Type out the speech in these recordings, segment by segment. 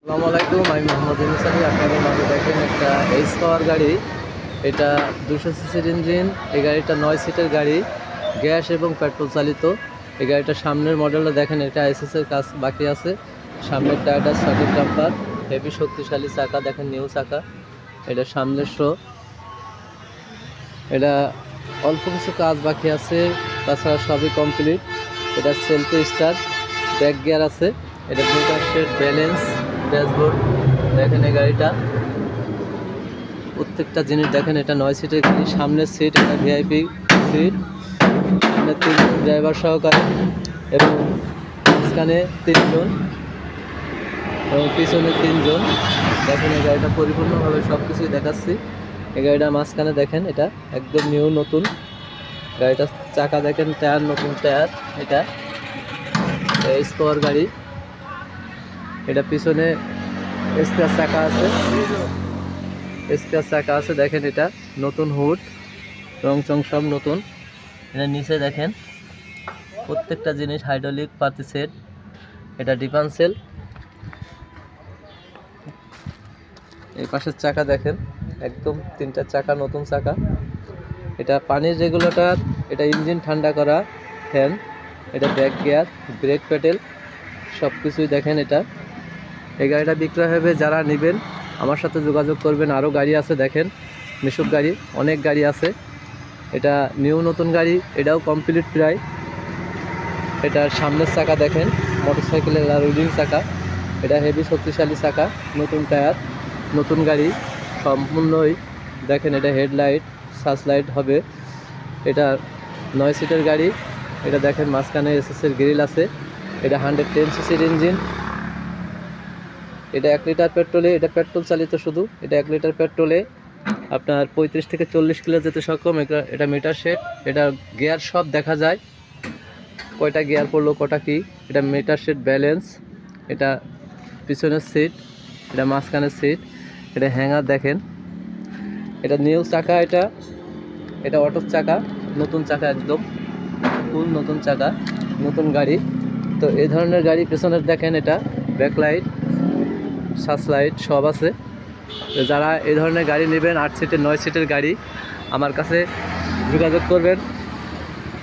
আসসালামু আলাইকুম, আমি মোহাম্মদ ইউনুস আলী। আপনাদের মাঝে দেখেন একটা এইচ পাওয়ার গাড়ি। এটা 200 সিসির ইঞ্জিন। এই গাড়িটা 9 সিটের গাড়ি, গ্যাস এবং পেট্রোল চালিত। এই গাড়িটার সামনের মডেলটা দেখেন, এটা এসএসের কাজ বাকি আছে। সামনের টায়ারটা সকেট ডাম্পার, হেভি শক্তিশালী চাকা দেখেন, নিউ চাকা। এটা সামনের শো, এটা অল্প কিছু কাজ বাকি আছে, তাছাড়া সবই কমপ্লিট। এটা সেলফ স্টার্ট, ব্যাক গিয়ার আছে। এটা মিটার সেট, ব্যালেন্স, ড্যাশবোর্ড দেখেন। এই গাড়িটা প্রত্যেকটা জিনিস দেখেন। এটা 9 সিটের গাড়ি। সামনের সিট এটা ভিআইপি সিট, সামনে 3জন ড্রাইভার সহকারে এবং মাঝখানে 3জন এবং পিছনে 3জন দেখেন। এই গাড়িটা পরিপূর্ণভাবে সব কিছুই দেখাচ্ছি। এই গাড়িটা মাঝখানে দেখেন, এটা একদম নিউ নতুন। গাড়িটা চাকা দেখেন, টায়ার নতুন টায়ার। এটা এইচ পাওয়ার গাড়ি। এটা পিছনে স্পেয়ার চাকা আছে, স্পেয়ার চাকা আছে দেখেন। এটা নতুন হুড, রং চং সব নতুন। এটা নিচে দেখেন প্রত্যেকটা জিনিস হাইড্রোলিক পাতি সেট। এটা ডিফারেন্সিয়াল। এই পাশের চাকা দেখেন, একদম 3টা চাকা নতুন চাকা। এটা পানির রেগুলেটর, এটা ইঞ্জিন ঠান্ডা করা ফ্যান, এটা ব্যাক গিয়ার, ব্রেক প্যাডেল সব কিছুই দেখেন। এটা এই গাড়িটা বিক্রয় হবে, যারা নেবেন আমার সাথে যোগাযোগ করবেন। আরও গাড়ি আছে দেখেন, মিশুক গাড়ি, অনেক গাড়ি আছে। এটা নিউ নতুন গাড়ি, এটাও কমপ্লিট প্রায়। এটার সামনের চাকা দেখেন, মোটরসাইকেলের রিডিং চাকা। এটা হেভি শক্তিশালী চাকা, নতুন টায়ার, নতুন গাড়ি সম্পূর্ণই দেখেন। এটা হেডলাইট, সার্চ লাইট হবে। এটা 9 সিটের গাড়ি। এটা দেখেন মাঝখানে এসএসের গ্রিল আছে। এটা 110 সিসির ইঞ্জিন। এটা 1 লিটার পেট্রোলে, এটা পেট্রোল চালিত শুধু। এটা 1 লিটার পেট্রোলে আপনার 35 থেকে 40 কিলো যেতে সক্ষম। এটা মিটার সেট, এটা গিয়ার সব দেখা যায়, কয়টা গিয়ার পড়লো কটা কি। এটা মিটার সেট, ব্যালেন্স। এটা পিছনের সিট, এটা মাঝখানের সিট। এটা হ্যাঙ্গার দেখেন। এটা নিউ চাকা, এটা অটো চাকা, নতুন চাকা, একদম ফুল নতুন চাকা, নতুন গাড়ি। তো এই ধরনের গাড়ি পেছনের দেখেন, এটা ব্যাকলাইট, সার্চ লাইট সব আছে। তো যারা এই ধরনের গাড়ি নেবেন, 8 সিটের 9 সিটের গাড়ি, আমার কাছে যোগাযোগ করবেন।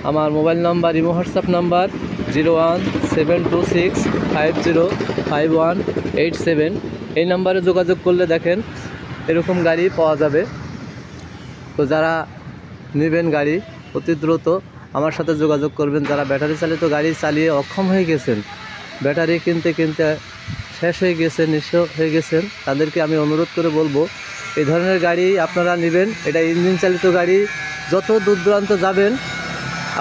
আমার mobile number, imo WhatsApp number 017265051887। এই নাম্বারে যোগাযোগ করলে দেখেন এরকম গাড়ি পাওয়া যাবে। তো যারা নেবেন গাড়ি, অতি দ্রুত আমার সাথে যোগাযোগ করবেন। যারা ব্যাটারি চালিত গাড়ি চালিয়ে অক্ষম হয়ে গেছেন, ব্যাটারি কিনতে কিনতে শেষ হয়ে গেছে, নিঃস্ব হয়ে গেছেন, তাদেরকে আমি অনুরোধ করে বলবো এই ধরনের গাড়ি আপনারা নেবেন। এটা ইঞ্জিন চালিত গাড়ি, যত দূর দূরান্ত যাবেন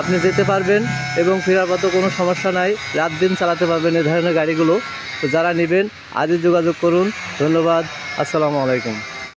আপনি যেতে পারবেন এবং ফেরার পথে কোনো সমস্যা নাই, রাত দিন চালাতে পারবেন এই ধরনের গাড়িগুলো। তো যারা নেবেন আজই যোগাযোগ করুন। ধন্যবাদ, আসসালামু আলাইকুম।